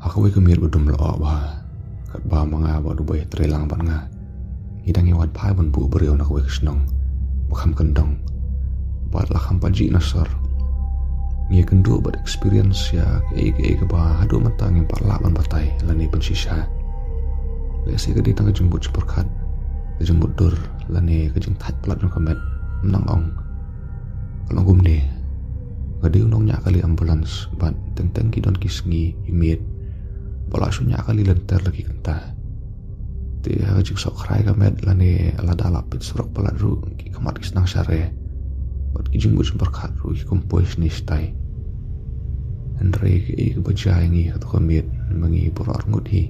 Aku kemir bedum lo ba kat ba manga ba du bay trelang ban nga idang iwat pai bun bu beriau nak we kesnong bakam kendong bat lakam paji nasar ngi kendu bat experience ya ke ba hadu matang yang parla ban batai lani pensisa lesi ke ditang jembut seperkat jembut dur lani ke jeng tat plat nak kamet menang ong kalau gumde gadi unong nya kali ambulans bat teng kidon kisngi imit bala sunya kali lenter lagi kentah dia kajik sok krai kamet lani lada lapit surok peladru ki kamat kisnang syare buat kijing buat semperkat ru ki kompois nistai Andre ki bajai ngi atau kamit mengi pura ngut hi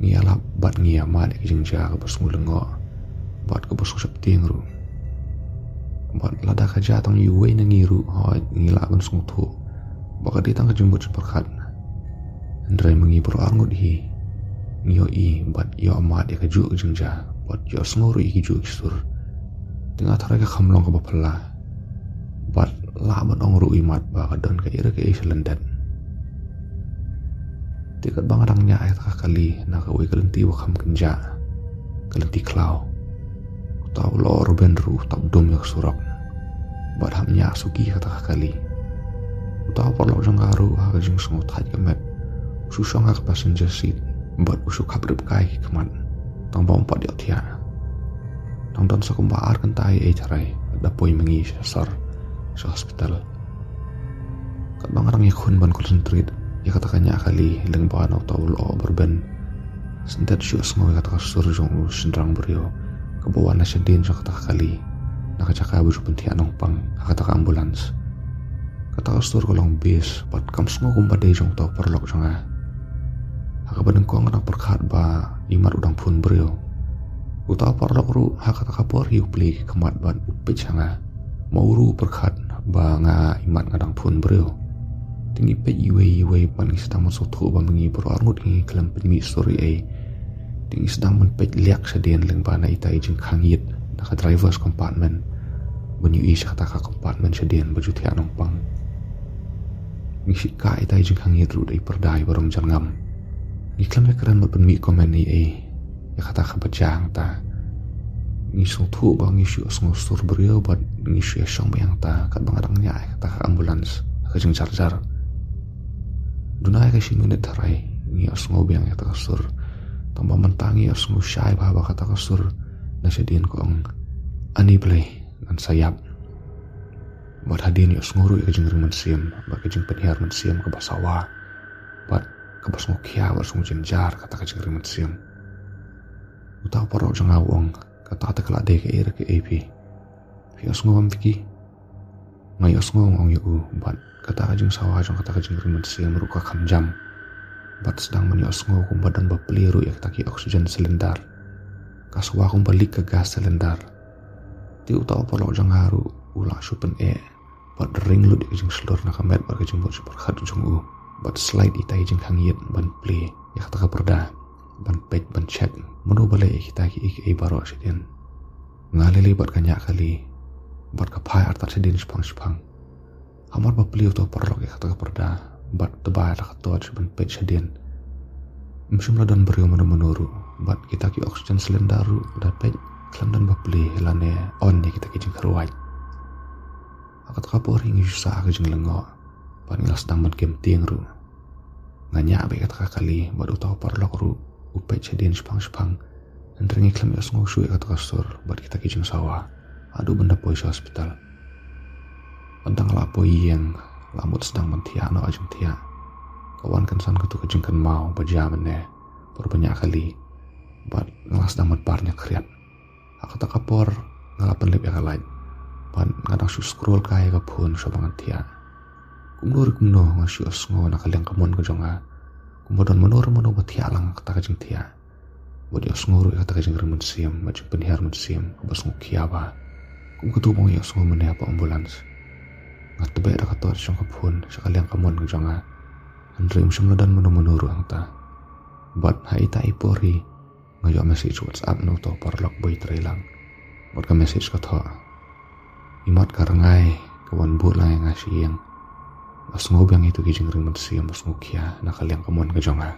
ngi alap bat ngi amat kijing ja ke bos ngulengo bat ke bos septing ru bat lada kaja tang yuwe nangi ru hoi ngi laban sungtu baka ditang kijing buat semperkat Andre mengi pura ngut hi ngiyo i bat yo amat ya keju jengja bat yo snguru i keju kisur tengah tarai ke kamlong ke bapala bat la ban ong ru imat ba kadon ke ira ke iselendat tikat bang adangnya ayat kali na ke we kelenti wakam kenja kelenti klau utau lo ruben ru tak dom yak surak bat hamnya suki kata kali utau perlo janggaru ha ke jeng sungut haj kemet susong ke passenger seat bat usuk kabrib kai keman tang bom pat dia tang don sakumbaar kentai carai ada poi mengi sar sa hospital kat bang orang yakun ban konsentrate ya katakannya kali leng bahan atau lo berben sentet syus ngoy kata kasur jong sendrang berio ke bawah nasyadin sa kata kali nakacaka bujuk pentia nongpang kata ambulans kata kasur kolong bis bat kam sngo kumbade jong tau perlok jonga haka badengkong nak perkat ba imat udang pun berio utau parlok ru haka tak kapor hiu pli kemat ban upit sanga mau ru perkat ba nga imat ngadang pun berio tinggi pet iwe ban sedang mensotu ba mengi bro arngut ngi kelam penmi story ai tinggi sedang menpet liak sedian leng bana ita ijing kangit naka drivers compartment banyu isya kata compartment sedian baju tiak nongpang ngisi ka ita ijing kangit ru dai perdai barong jangam iklan keren buat penmi komen ni ya kata kabajang ta ngisung tu bang isu ngusur beriau buat ngisu esong bayang ta kat bang adangnya kata ambulans kajeng charger dunai kasi minit harai ngi osngo bayang kata kasur tambah mentangi osngo syai bahwa kata kasur nasyadin kong ani play ngan sayap buat hadin osngo ru kajeng riman siam buat kajeng penhiar mensiam ke basawa buat kabas ngokia barsung jenjar kata kajeng riman siam utau parok jangawong kata kata kelade ke ira ke AP fios ngom piki ngayos ngom ong yu bat kata kajeng sawah jang kata kajeng riman siam ruka kamjam bat sedang menios ngom kum badan bapeliru ya kata ki oksigen silindar kaswa kum balik ke gas silindar ti utau parok jangaru ula supen bat ring lu di kajeng selur nakamet bat kajeng bot superkat jung bat slide itai jeng hangit ban play ya kata perda ban page ban check menu balai kita ki baro sedin ngalili bat kanyak kali bat kapai artar sedin spang amar ba play to perlok ya kata perda bat tebal katot ban page sedin musim ladan beriu menuru bat kita ki oksigen silindaru dan page klan dan ba play lane on ya kita ki jeng karuai akat kapori ngi susah ke jeng lengo panilas sedang ban game tiang ru nganya abe kata kali buat utau parlok ru upet jadian sepang dan ringi klam ya sengok suy kata kasur buat kita kijeng sawah aduh benda poi sa hospital pandang lapoi yang lamut sedang mentia no ajeng tia kawan kensan ketu kejengkan mau bajaman banyak kali buat ngelas sedang medbarnya kriat akata kapor ngalapan lep ya kalai buat ngadang su scroll kaya kapun sobangan tia kumnur ngasih osngo nakaliang kamun ke jonga kumodon menur batia lang kata kajeng tia buat osngo ru kata kajeng remen siam macam penihar men siam bas ngokia ba kum ketubong ya osngo meneh apa ambulans ngat tebe da kator jong kapun sekaliang kamun ke jonga andre musim dan menur angta buat hai ta ipori ngayo message WhatsApp no to parlok boy trelang buat ka message kata imat karangai kawan bur lang ngasih yang Mas ngob yang itu kijing ring mensi mas ngukia nakal yang kemuan ke jonga.